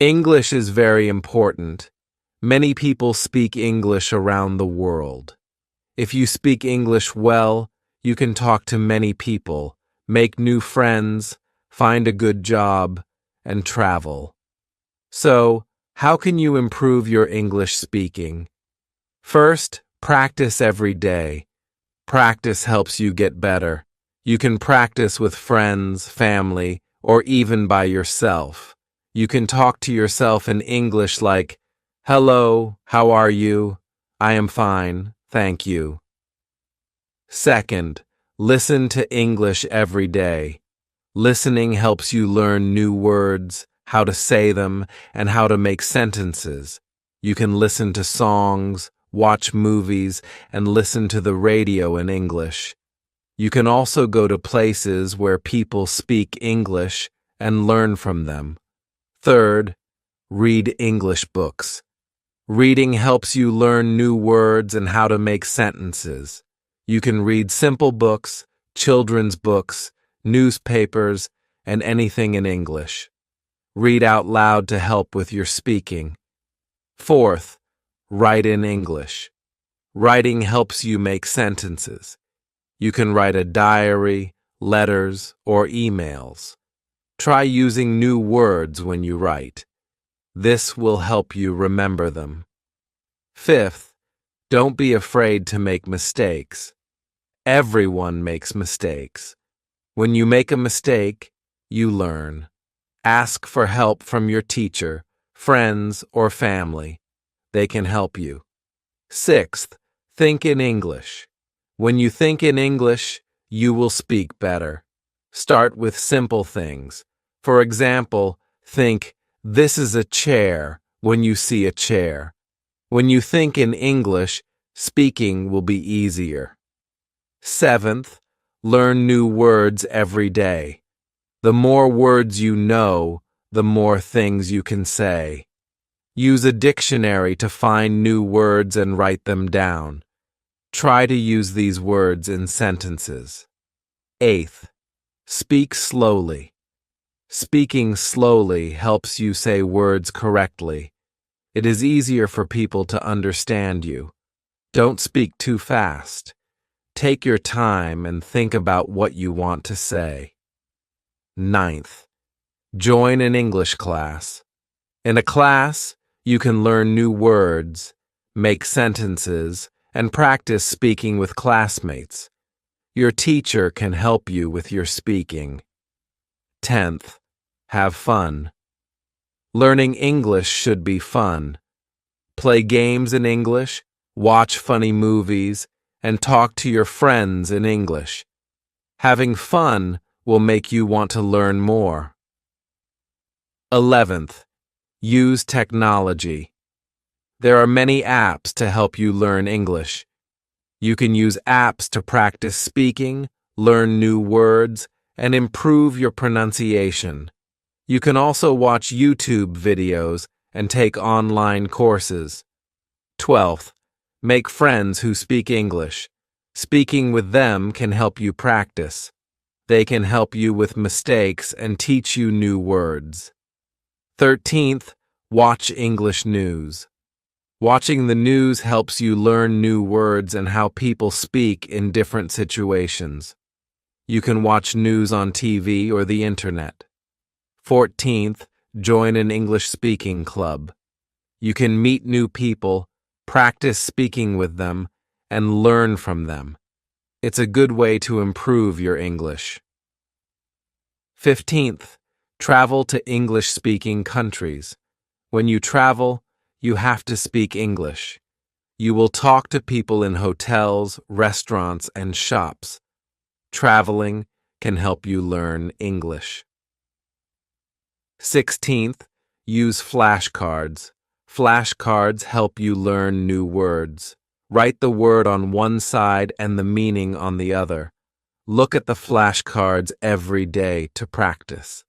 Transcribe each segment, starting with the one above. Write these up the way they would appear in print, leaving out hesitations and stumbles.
English is very important. Many people speak English around the world. If you speak English well, you can talk to many people, make new friends, find a good job, and travel. So, how can you improve your English speaking? First, practice every day. Practice helps you get better. You can practice with friends, family, or even by yourself. You can talk to yourself in English like, "Hello, how are you? I am fine, thank you." Second, listen to English every day. Listening helps you learn new words, how to say them, and how to make sentences. You can listen to songs, watch movies, and listen to the radio in English. You can also go to places where people speak English and learn from them. Third, read English books. Reading helps you learn new words and how to make sentences. You can read simple books, children's books, newspapers, and anything in English. Read out loud to help with your speaking. Fourth, write in English. Writing helps you make sentences. You can write a diary, letters, or emails. Try using new words when you write. This will help you remember them. Fifth, don't be afraid to make mistakes. Everyone makes mistakes. When you make a mistake, you learn. Ask for help from your teacher, friends, or family. They can help you. Sixth, think in English. When you think in English, you will speak better. Start with simple things. For example, think, "This is a chair," when you see a chair. When you think in English, speaking will be easier. Seventh, learn new words every day. The more words you know, the more things you can say. Use a dictionary to find new words and write them down. Try to use these words in sentences. Eighth, speak slowly. Speaking slowly helps you say words correctly. It is easier for people to understand you. Don't speak too fast. Take your time and think about what you want to say. Ninth, join an English class. In a class, you can learn new words, make sentences, and practice speaking with classmates. Your teacher can help you with your speaking. 10th, have fun. Learning English should be fun. Play games in English, watch funny movies, and talk to your friends in English. Having fun will make you want to learn more. 11th, use technology. There are many apps to help you learn English. You can use apps to practice speaking, learn new words, and improve your pronunciation. You can also watch YouTube videos and take online courses. 12th, make friends who speak English. Speaking with them can help you practice. They can help you with mistakes and teach you new words. 13th, watch English news. Watching the news helps you learn new words and how people speak in different situations. You can watch news on TV or the internet. 14th, join an English speaking club. You can meet new people, practice speaking with them, and learn from them. It's a good way to improve your English. 15th, travel to English-speaking countries. When you travel, you have to speak English. You will talk to people in hotels, restaurants, and shops. Traveling can help you learn English. 16th, use flashcards. Flashcards help you learn new words. Write the word on one side and the meaning on the other. Look at the flashcards every day to practice.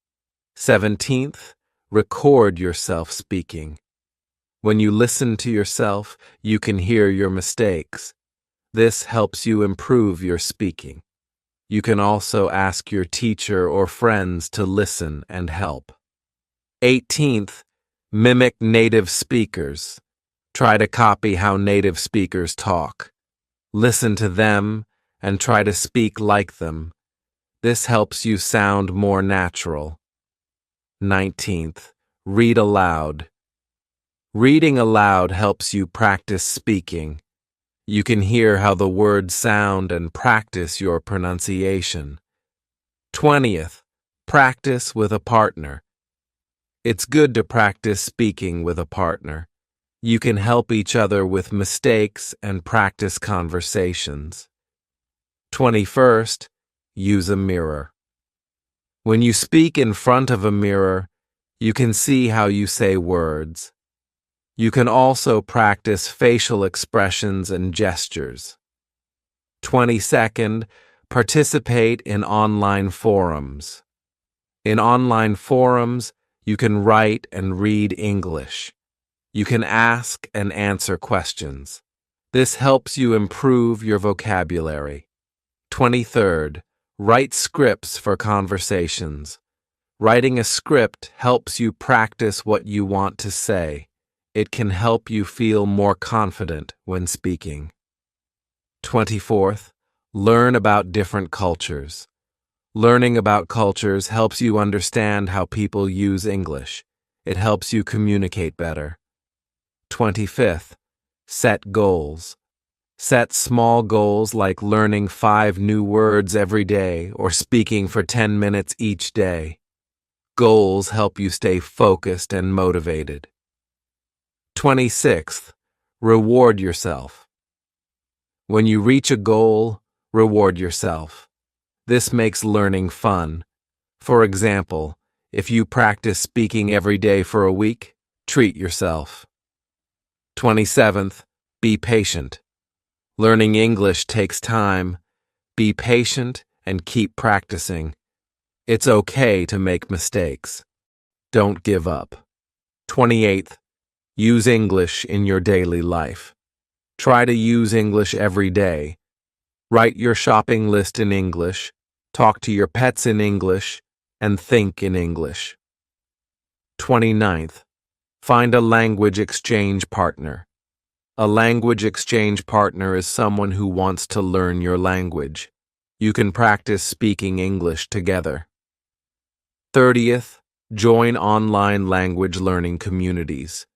17th, record yourself speaking. When you listen to yourself, you can hear your mistakes. This helps you improve your speaking. You can also ask your teacher or friends to listen and help. 18th, Mimic native speakers. Try to copy how native speakers talk. Listen to them and try to speak like them. This helps you sound more natural. 19th, read aloud. Reading aloud helps you practice speaking. You can hear how the words sound and practice your pronunciation. 20th, practice with a partner. It's good to practice speaking with a partner. You can help each other with mistakes and practice conversations. 21st, use a mirror. When you speak in front of a mirror, you can see how you say words. You can also practice facial expressions and gestures. 22nd, participate in online forums. In online forums, you can write and read English. You can ask and answer questions. This helps you improve your vocabulary. 23rd, write scripts for conversations. Writing a script helps you practice what you want to say. It can help you feel more confident when speaking. 24th, learn about different cultures. Learning about cultures helps you understand how people use English. It helps you communicate better. 25th, set goals. Set small goals like learning 5 new words every day or speaking for 10 minutes each day. Goals help you stay focused and motivated. 26th, reward yourself. When you reach a goal, reward yourself. This makes learning fun. For example, if you practice speaking every day for a week, treat yourself. 27th, be patient. Learning English takes time. Be patient and keep practicing. It's okay to make mistakes. Don't give up. 28th, use English in your daily life. Try to use English every day. Write your shopping list in English, talk to your pets in English, and think in English. 29th, find a language exchange partner. A language exchange partner is someone who wants to learn your language. You can practice speaking English together. 30th, join online language learning communities.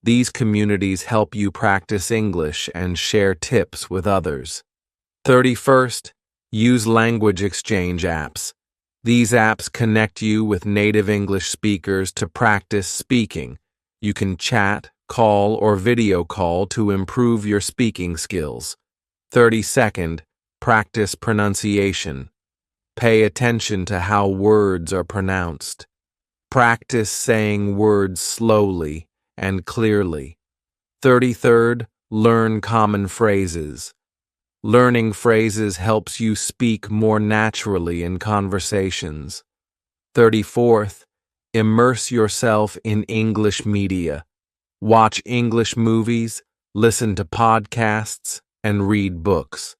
These communities help you practice English and share tips with others. 31st, use language exchange apps. These apps connect you with native English speakers to practice speaking. You can chat, call, or video call to improve your speaking skills. 32nd, practice pronunciation. Pay attention to how words are pronounced. Practice saying words slowly and clearly. 33rd, learn common phrases. Learning phrases helps you speak more naturally in conversations. 34th, immerse yourself in English media. Watch English movies, listen to podcasts, and read books.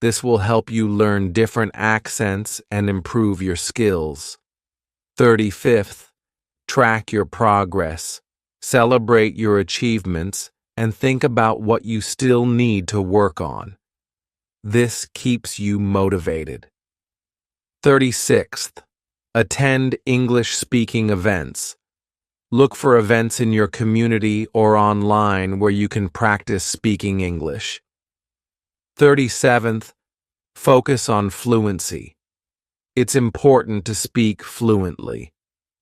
This will help you learn different accents and improve your skills. 35th, track your progress. Celebrate your achievements and think about what you still need to work on. This keeps you motivated. 36th, attend English speaking events. Look for events in your community or online where you can practice speaking English. 37th, focus on fluency. It's important to speak fluently.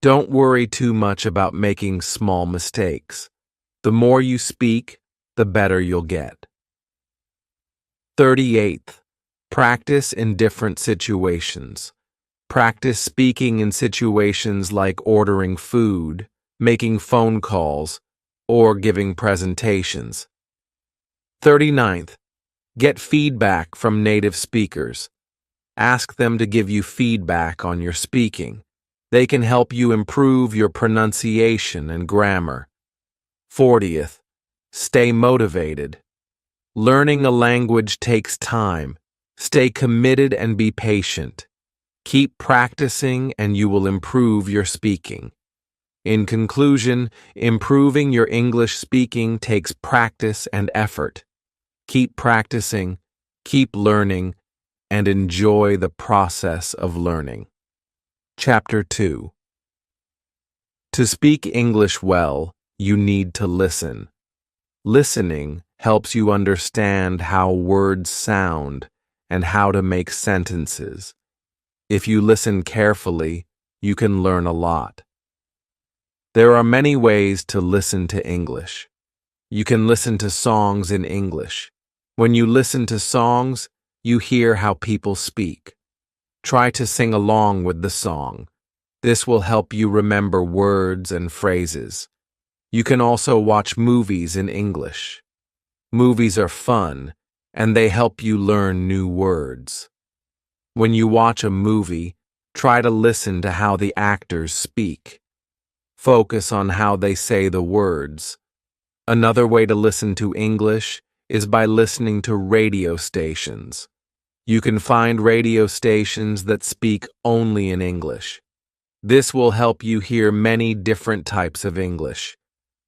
Don't worry too much about making small mistakes. The more you speak, the better you'll get. 38th, practice in different situations. Practice speaking in situations like ordering food, making phone calls, or giving presentations. 39th, get feedback from native speakers. Ask them to give you feedback on your speaking. They can help you improve your pronunciation and grammar. 40th, stay motivated. Learning a language takes time. Stay committed and be patient. Keep practicing and you will improve your speaking. In conclusion, improving your English speaking takes practice and effort. Keep practicing, keep learning, and enjoy the process of learning. Chapter 2. To speak English well, you need to listen. Listening helps you understand how words sound and how to make sentences. If you listen carefully, you can learn a lot. There are many ways to listen to English. You can listen to songs in English. When you listen to songs, you hear how people speak. Try to sing along with the song. This will help you remember words and phrases. You can also watch movies in English. Movies are fun, and they help you learn new words. When you watch a movie, try to listen to how the actors speak. Focus on how they say the words. Another way to listen to English is by listening to radio stations. You can find radio stations that speak only in English. This will help you hear many different types of English.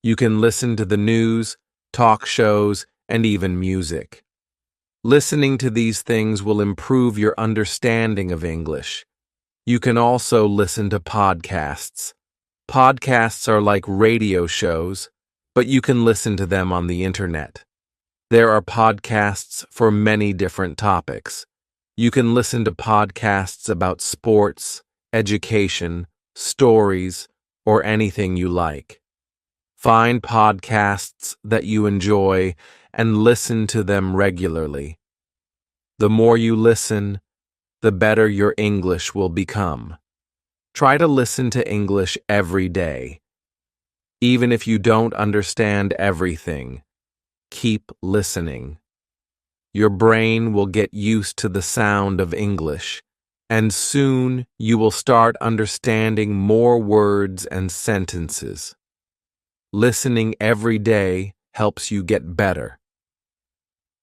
You can listen to the news, talk shows, and even music. Listening to these things will improve your understanding of English. You can also listen to podcasts. Podcasts are like radio shows, but you can listen to them on the internet. There are podcasts for many different topics. You can listen to podcasts about sports, education, stories, or anything you like. Find podcasts that you enjoy and listen to them regularly. The more you listen, the better your English will become. Try to listen to English every day. Even if you don't understand everything, keep listening. Your brain will get used to the sound of English, and soon you will start understanding more words and sentences. Listening every day helps you get better.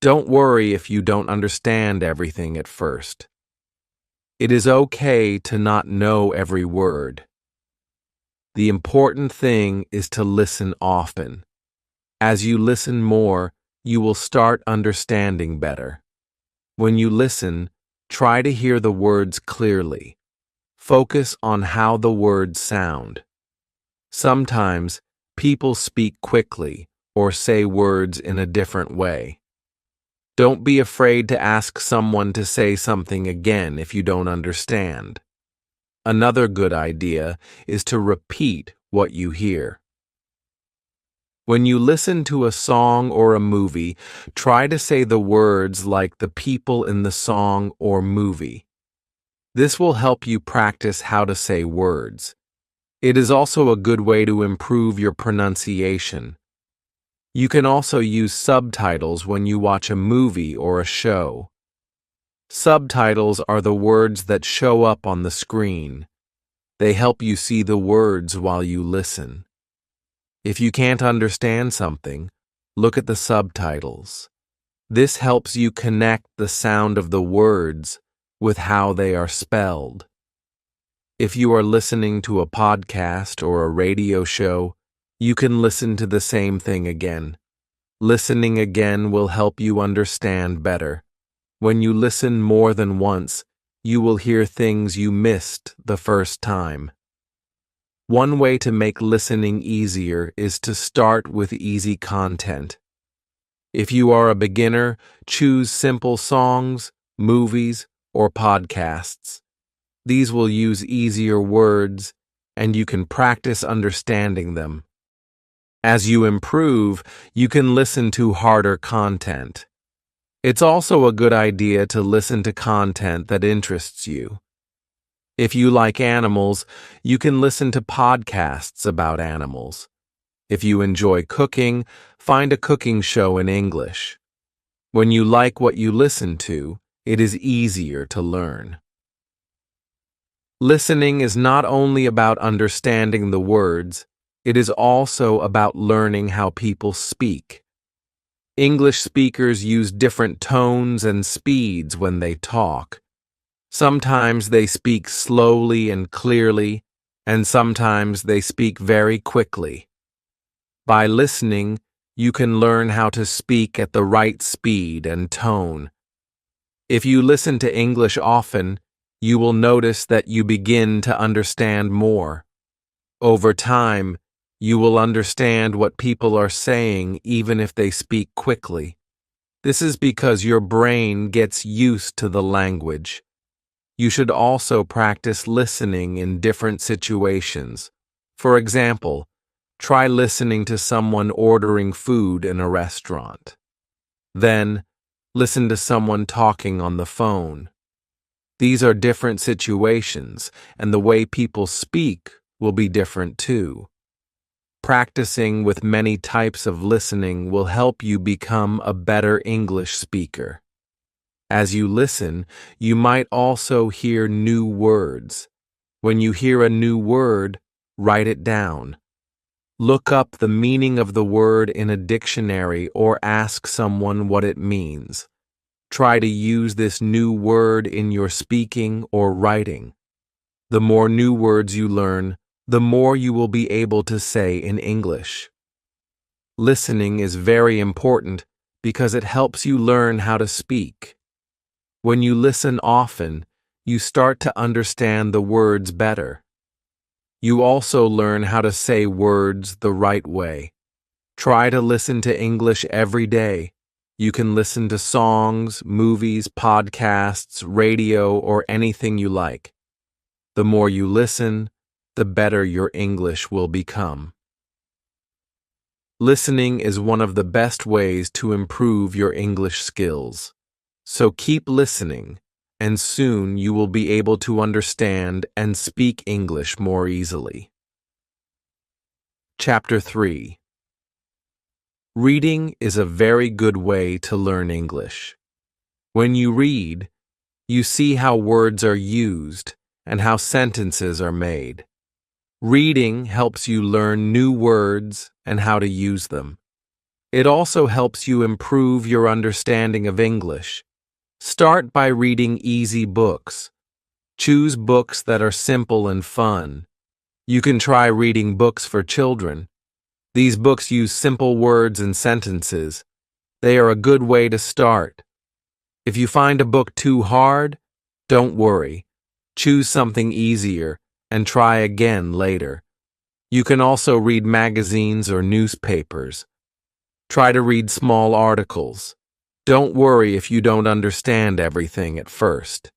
Don't worry if you don't understand everything at first. It is okay to not know every word. The important thing is to listen often. As you listen more, you will start understanding better. When you listen, try to hear the words clearly. Focus on how the words sound. Sometimes, people speak quickly or say words in a different way. Don't be afraid to ask someone to say something again if you don't understand. Another good idea is to repeat what you hear. When you listen to a song or a movie, try to say the words like the people in the song or movie. This will help you practice how to say words. It is also a good way to improve your pronunciation. You can also use subtitles when you watch a movie or a show. Subtitles are the words that show up on the screen. They help you see the words while you listen. If you can't understand something, look at the subtitles. This helps you connect the sound of the words with how they are spelled. If you are listening to a podcast or a radio show, you can listen to the same thing again. Listening again will help you understand better. When you listen more than once, you will hear things you missed the first time. One way to make listening easier is to start with easy content. If you are a beginner, choose simple songs, movies, or podcasts. These will use easier words, and you can practice understanding them. As you improve, you can listen to harder content. It's also a good idea to listen to content that interests you. If you like animals, you can listen to podcasts about animals. If you enjoy cooking, find a cooking show in English. When you like what you listen to, it is easier to learn. Listening is not only about understanding the words, it is also about learning how people speak. English speakers use different tones and speeds when they talk. Sometimes they speak slowly and clearly, and sometimes they speak very quickly. By listening, you can learn how to speak at the right speed and tone. If you listen to English often, you will notice that you begin to understand more. Over time, you will understand what people are saying even if they speak quickly. This is because your brain gets used to the language. You should also practice listening in different situations. For example, try listening to someone ordering food in a restaurant. Then, listen to someone talking on the phone. These are different situations, and the way people speak will be different too. Practicing with many types of listening will help you become a better English speaker. As you listen, you might also hear new words. When you hear a new word, write it down. Look up the meaning of the word in a dictionary or ask someone what it means. Try to use this new word in your speaking or writing. The more new words you learn, the more you will be able to say in English. Listening is very important because it helps you learn how to speak. When you listen often, you start to understand the words better. You also learn how to say words the right way. Try to listen to English every day. You can listen to songs, movies, podcasts, radio, or anything you like. The more you listen, the better your English will become. Listening is one of the best ways to improve your English skills. So keep listening, and soon you will be able to understand and speak English more easily. Chapter 3. Reading is a very good way to learn English. When you read, you see how words are used and how sentences are made. Reading helps you learn new words and how to use them. It also helps you improve your understanding of English. Start by reading easy books. Choose books that are simple and fun. You can try reading books for children. These books use simple words and sentences. They are a good way to start. If you find a book too hard, don't worry. Choose something easier and try again later. You can also read magazines or newspapers. Try to read small articles. Don't worry if you don't understand everything at first.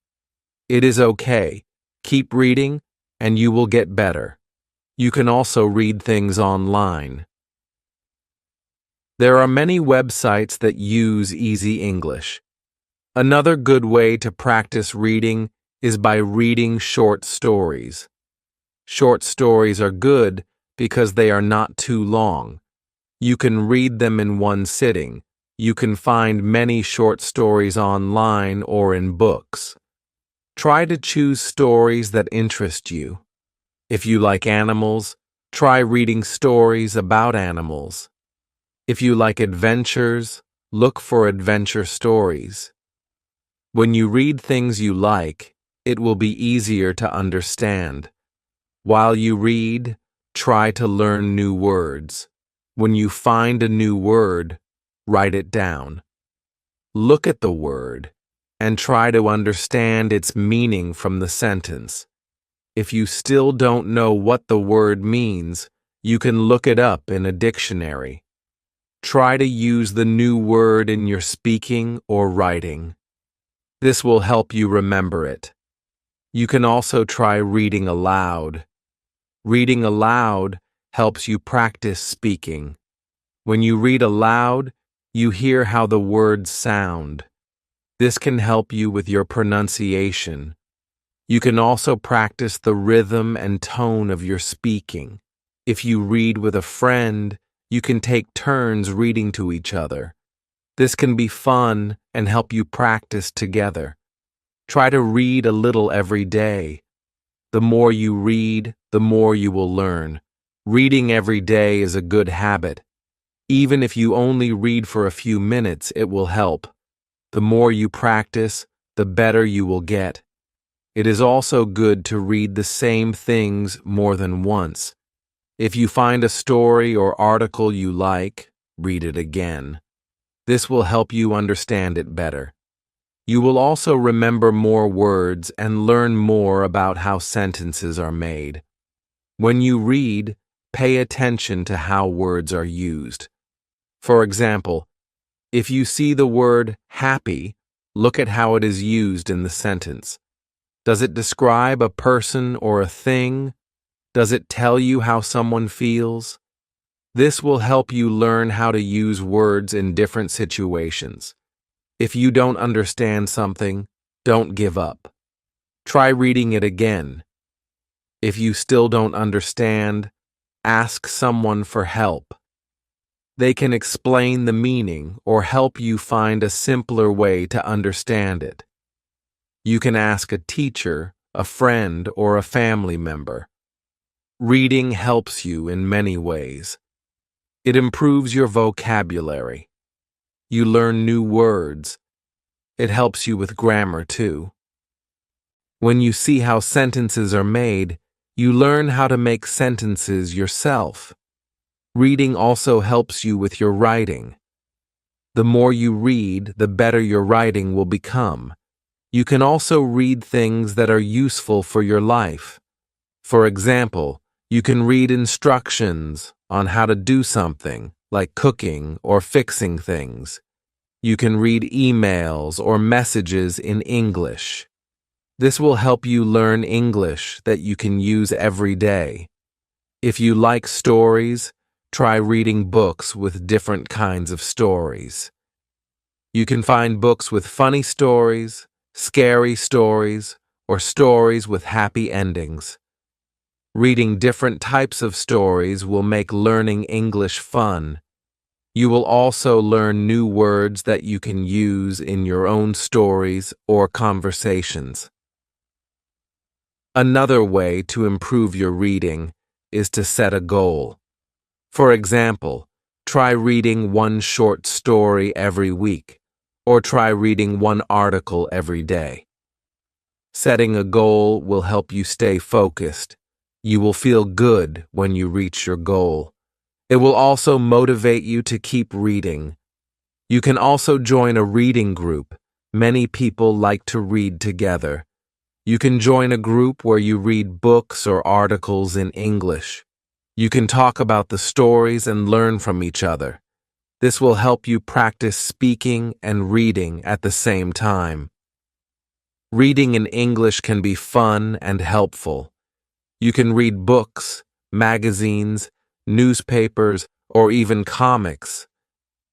It is okay. Keep reading, and you will get better. You can also read things online. There are many websites that use easy English. Another good way to practice reading is by reading short stories. Short stories are good because they are not too long. You can read them in one sitting. You can find many short stories online or in books. Try to choose stories that interest you. If you like animals, try reading stories about animals. If you like adventures, look for adventure stories. When you read things you like, it will be easier to understand. While you read, try to learn new words. When you find a new word, write it down. Look at the word and try to understand its meaning from the sentence. If you still don't know what the word means, you can look it up in a dictionary. Try to use the new word in your speaking or writing. This will help you remember it. You can also try reading aloud. Reading aloud helps you practice speaking. When you read aloud, you hear how the words sound. This can help you with your pronunciation. You can also practice the rhythm and tone of your speaking. If you read with a friend, you can take turns reading to each other. This can be fun and help you practice together. Try to read a little every day. The more you read, the more you will learn. Reading every day is a good habit. Even if you only read for a few minutes, it will help. The more you practice, the better you will get. It is also good to read the same things more than once. If you find a story or article you like, read it again. This will help you understand it better. You will also remember more words and learn more about how sentences are made. When you read, pay attention to how words are used. For example, if you see the word happy, look at how it is used in the sentence. Does it describe a person or a thing? Does it tell you how someone feels? This will help you learn how to use words in different situations. If you don't understand something, don't give up. Try reading it again. If you still don't understand, ask someone for help. They can explain the meaning or help you find a simpler way to understand it. You can ask a teacher, a friend, or a family member. Reading helps you in many ways. It improves your vocabulary. You learn new words. It helps you with grammar too. When you see how sentences are made, you learn how to make sentences yourself. Reading also helps you with your writing. The more you read, the better your writing will become. You can also read things that are useful for your life. For example, you can read instructions on how to do something, like cooking or fixing things. You can read emails or messages in English. This will help you learn English that you can use every day. If you like stories, try reading books with different kinds of stories. You can find books with funny stories, scary stories, or stories with happy endings. Reading different types of stories will make learning English fun. You will also learn new words that you can use in your own stories or conversations. Another way to improve your reading is to set a goal. For example, try reading one short story every week, or try reading one article every day. Setting a goal will help you stay focused. You will feel good when you reach your goal. It will also motivate you to keep reading. You can also join a reading group. Many people like to read together. You can join a group where you read books or articles in English. You can talk about the stories and learn from each other. This will help you practice speaking and reading at the same time. Reading in English can be fun and helpful. You can read books, magazines, newspapers, or even comics.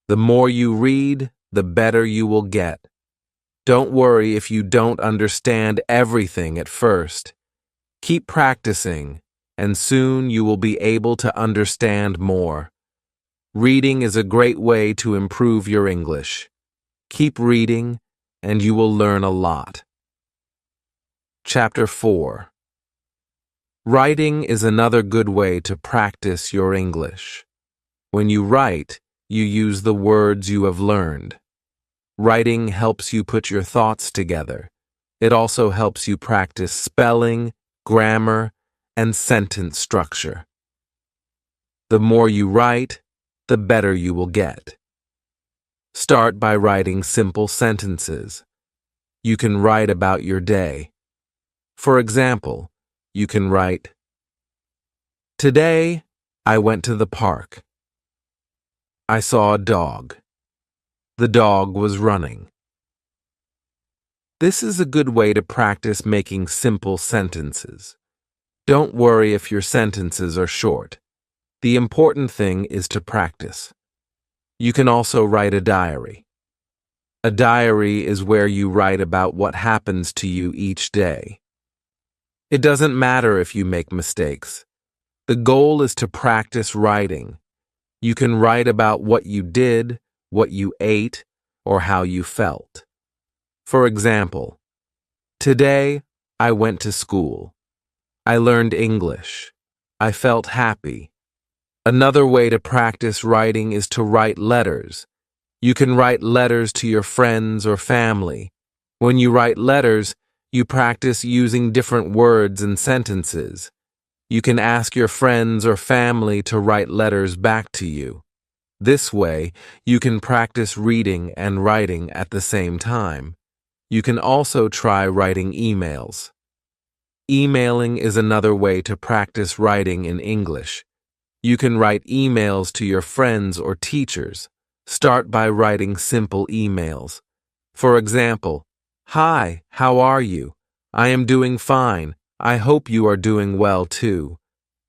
The more you read, the better you will get. Don't worry if you don't understand everything at first. Keep practicing, and soon you will be able to understand more. Reading is a great way to improve your English. Keep reading, and you will learn a lot. Chapter 4. Writing is another good way to practice your English. When you write, you use the words you have learned. Writing helps you put your thoughts together. It also helps you practice spelling, grammar, and sentence structure. The more you write, the better you will get. Start by writing simple sentences. You can write about your day. For example, you can write, "Today, I went to the park. I saw a dog. The dog was running." This is a good way to practice making simple sentences. Don't worry if your sentences are short. The important thing is to practice. You can also write a diary. A diary is where you write about what happens to you each day. It doesn't matter if you make mistakes. The goal is to practice writing. You can write about what you did, what you ate, or how you felt. For example, "Today, I went to school. I learned English. I felt happy." Another way to practice writing is to write letters. You can write letters to your friends or family. When you write letters, You practice using different words and sentences. You can ask your friends or family to write letters back to you. This way, you can practice reading and writing at the same time. You can also try writing emails. Emailing is another way to practice writing in English. You can write emails to your friends or teachers. Start by writing simple emails. For example, "Hi, how are you? I am doing fine. I hope you are doing well too."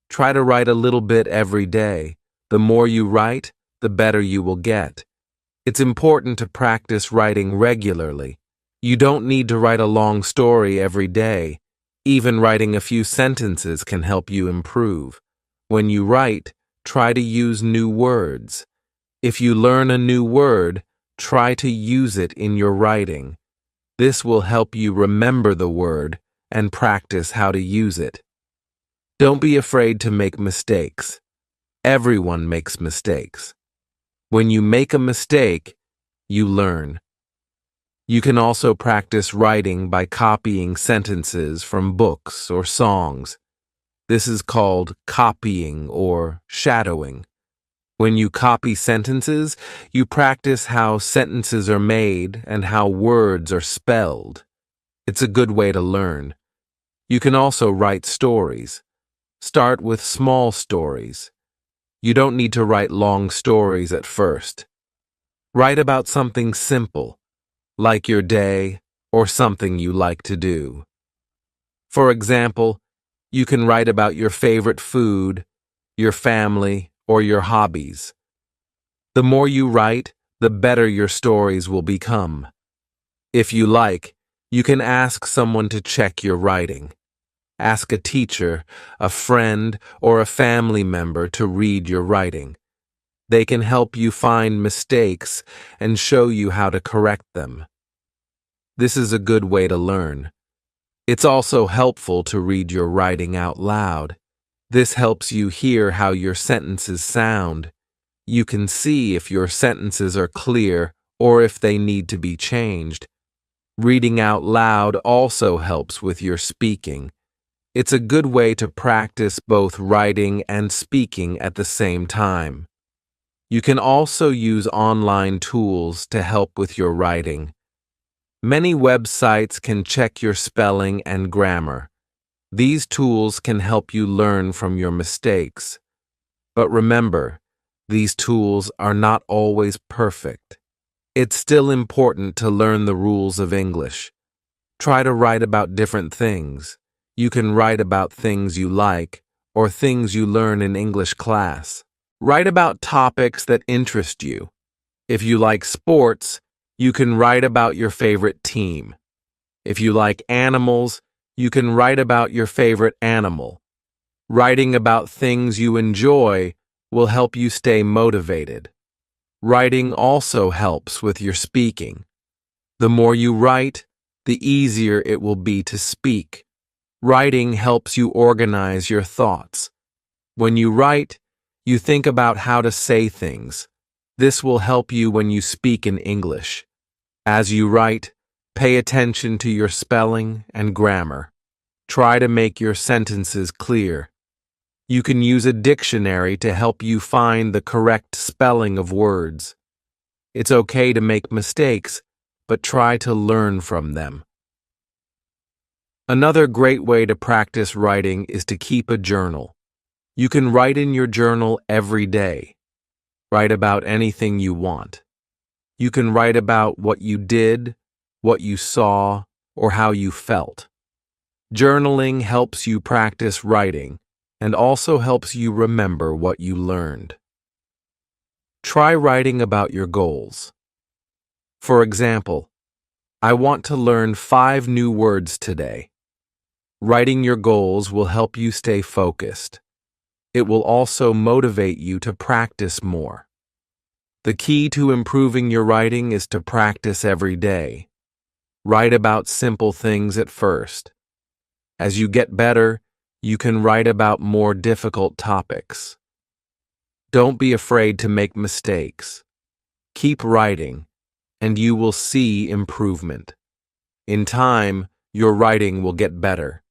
Try to write a little bit every day. The more you write, the better you will get. It's important to practice writing regularly. You don't need to write a long story every day. Even writing a few sentences can help you improve. When you write, try to use new words. If you learn a new word, try to use it in your writing. This will help you remember the word and practice how to use it. Don't be afraid to make mistakes. Everyone makes mistakes. When you make a mistake, you learn. You can also practice writing by copying sentences from books or songs. This is called copying or shadowing. When you copy sentences, you practice how sentences are made and how words are spelled. It's a good way to learn. You can also write stories. Start with small stories. You don't need to write long stories at first. Write about something simple, like your day or something you like to do. For example, you can write about your favorite food, your family, or your hobbies. The more you write, the better your stories will become. If you like, you can ask someone to check your writing. Ask a teacher, a friend, or a family member to read your writing. They can help you find mistakes and show you how to correct them. This is a good way to learn. It's also helpful to read your writing out loud. This helps you hear how your sentences sound. You can see if your sentences are clear or if they need to be changed. Reading out loud also helps with your speaking. It's a good way to practice both writing and speaking at the same time. You can also use online tools to help with your writing. Many websites can check your spelling and grammar. These tools can help you learn from your mistakes. But remember, these tools are not always perfect. It's still important to learn the rules of English. Try to write about different things. You can write about things you like or things you learn in English class. Write about topics that interest you. If you like sports, you can write about your favorite team. If you like animals, you can write about your favorite animal. Writing about things you enjoy will help you stay motivated. Writing also helps with your speaking. The more you write, the easier it will be to speak. Writing helps you organize your thoughts. When you write, you think about how to say things. This will help you when you speak in English. As you write, pay attention to your spelling and grammar. Try to make your sentences clear. You can use a dictionary to help you find the correct spelling of words. It's okay to make mistakes, but try to learn from them. Another great way to practice writing is to keep a journal. You can write in your journal every day. Write about anything you want. You can write about what you did, what you saw, or how you felt. Journaling helps you practice writing and also helps you remember what you learned. Try writing about your goals. For example, I want to learn 5 new words today. Writing your goals will help you stay focused. It will also motivate you to practice more. The key to improving your writing is to practice every day. Write about simple things at first. As you get better, you can write about more difficult topics. Don't be afraid to make mistakes. Keep writing, and you will see improvement. In time, your writing will get better.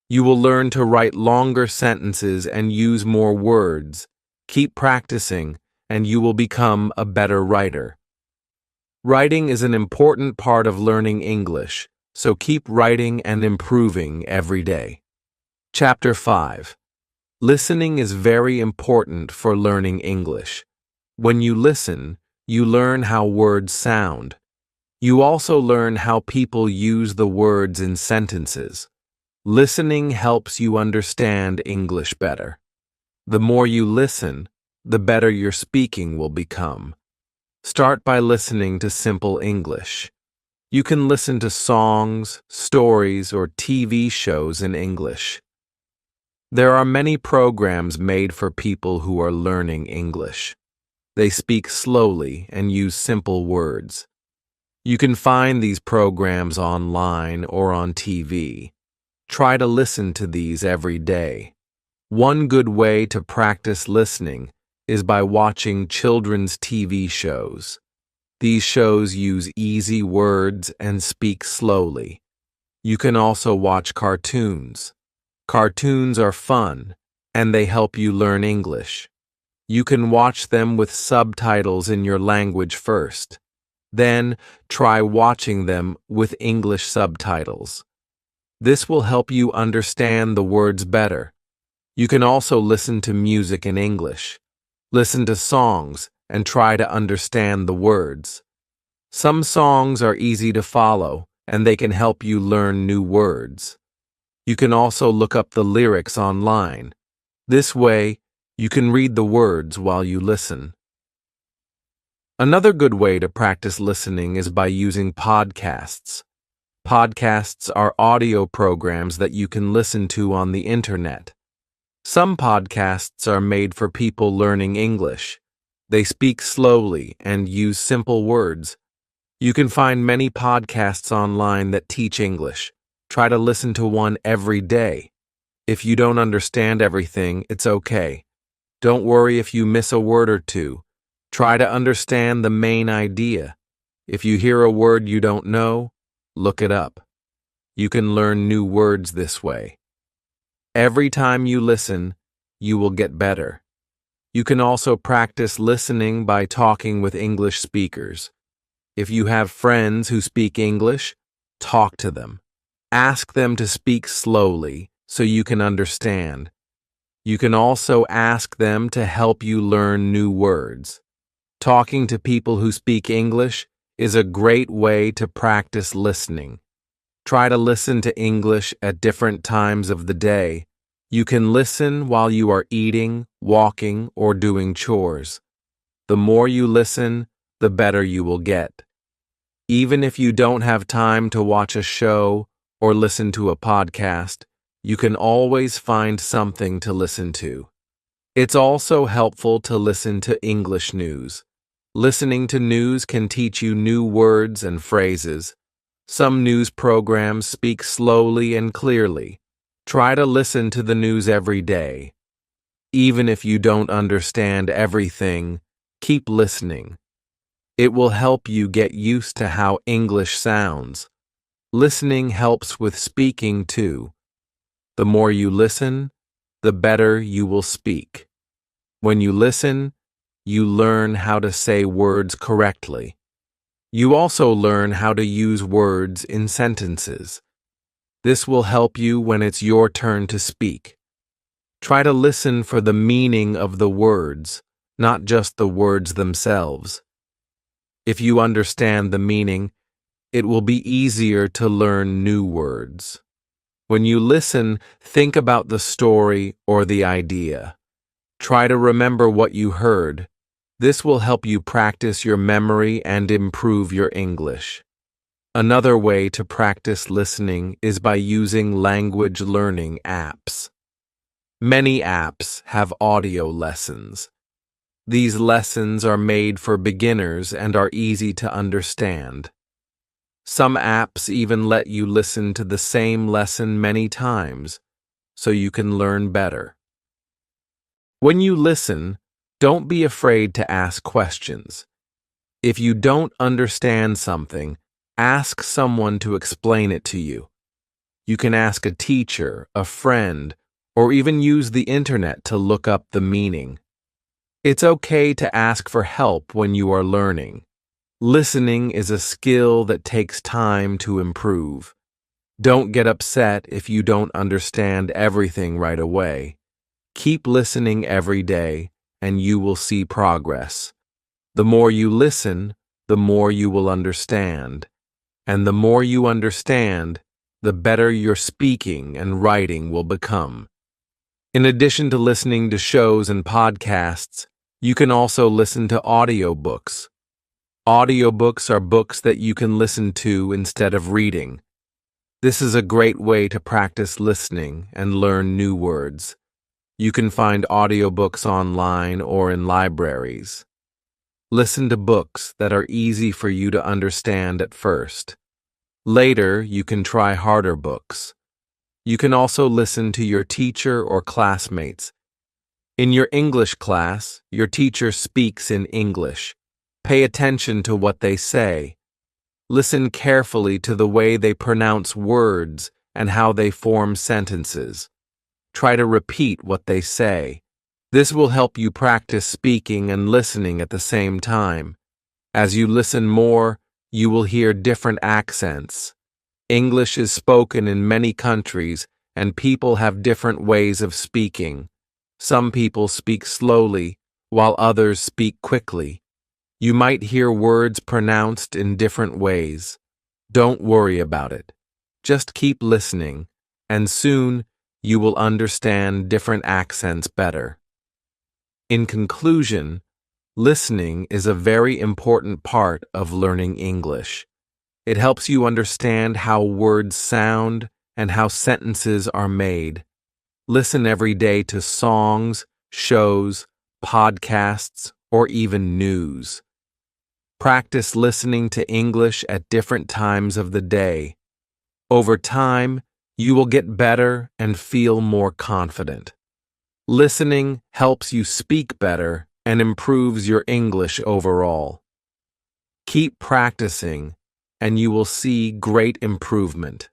You will learn to write longer sentences and use more words. Keep practicing, and you will become a better writer. Writing is an important part of learning English, so keep writing and improving every day. Chapter 5. Listening is very important for learning English. When you listen, you learn how words sound. You also learn how people use the words in sentences. Listening helps you understand English better. The more you listen, the better your speaking will become. Start by listening to simple English. You can listen to songs, stories, or TV shows in English. There are many programs made for people who are learning English. They speak slowly and use simple words. You can find these programs online or on TV. Try to listen to these every day. One good way to practice listening is by watching children's TV shows. These shows use easy words and speak slowly. You can also watch cartoons. Cartoons are fun, and they help you learn English. You can watch them with subtitles in your language first. Then, try watching them with English subtitles. This will help you understand the words better. You can also listen to music in English. Listen to songs and try to understand the words. Some songs are easy to follow, and they can help you learn new words. You can also look up the lyrics online. This way, you can read the words while you listen. Another good way to practice listening is by using podcasts. Podcasts are audio programs that you can listen to on the internet. Some podcasts are made for people learning English. They speak slowly and use simple words. You can find many podcasts online that teach English. Try to listen to one every day. If you don't understand everything, it's okay. Don't worry if you miss a word or two. Try to understand the main idea. If you hear a word you don't know, look it up. You can learn new words this way. Every time you listen, you will get better. You can also practice listening by talking with English speakers. If you have friends who speak English, talk to them. Ask them to speak slowly so you can understand. You can also ask them to help you learn new words. Talking to people who speak English is a great way to practice listening. Try to listen to English at different times of the day. You can listen while you are eating, walking, or doing chores. The more you listen, the better you will get. Even if you don't have time to watch a show or listen to a podcast, you can always find something to listen to. It's also helpful to listen to English news. Listening to news can teach you new words and phrases. Some news programs speak slowly and clearly. Try to listen to the news every day. Even if you don't understand everything, keep listening. It will help you get used to how English sounds. Listening helps with speaking too. The more you listen, the better you will speak. When you listen, you learn how to say words correctly. You also learn how to use words in sentences. This will help you when it's your turn to speak. Try to listen for the meaning of the words, not just the words themselves. If you understand the meaning, it will be easier to learn new words. When you listen, think about the story or the idea. Try to remember what you heard. This will help you practice your memory and improve your English. Another way to practice listening is by using language learning apps. Many apps have audio lessons. These lessons are made for beginners and are easy to understand. Some apps even let you listen to the same lesson many times, so you can learn better. When you listen, don't be afraid to ask questions. If you don't understand something, ask someone to explain it to you. You can ask a teacher, a friend, or even use the internet to look up the meaning. It's okay to ask for help when you are learning. Listening is a skill that takes time to improve. Don't get upset if you don't understand everything right away. Keep listening every day, and you will see progress. The more you listen, the more you will understand. And the more you understand, the better your speaking and writing will become. In addition to listening to shows and podcasts, you can also listen to audiobooks. Audiobooks are books that you can listen to instead of reading. This is a great way to practice listening and learn new words. You can find audiobooks online or in libraries. Listen to books that are easy for you to understand at first. Later, you can try harder books. You can also listen to your teacher or classmates. In your English class, your teacher speaks in English. Pay attention to what they say. Listen carefully to the way they pronounce words and how they form sentences. Try to repeat what they say. This will help you practice speaking and listening at the same time. As you listen more, you will hear different accents. English is spoken in many countries, and people have different ways of speaking. Some people speak slowly, while others speak quickly. You might hear words pronounced in different ways. Don't worry about it. Just keep listening, and soon you will understand different accents better. In conclusion, listening is a very important part of learning English. It helps you understand how words sound and how sentences are made. Listen every day to songs, shows, podcasts, or even news. Practice listening to English at different times of the day. Over time, you will get better and feel more confident. Listening helps you speak better and improves your English overall. Keep practicing, and you will see great improvement.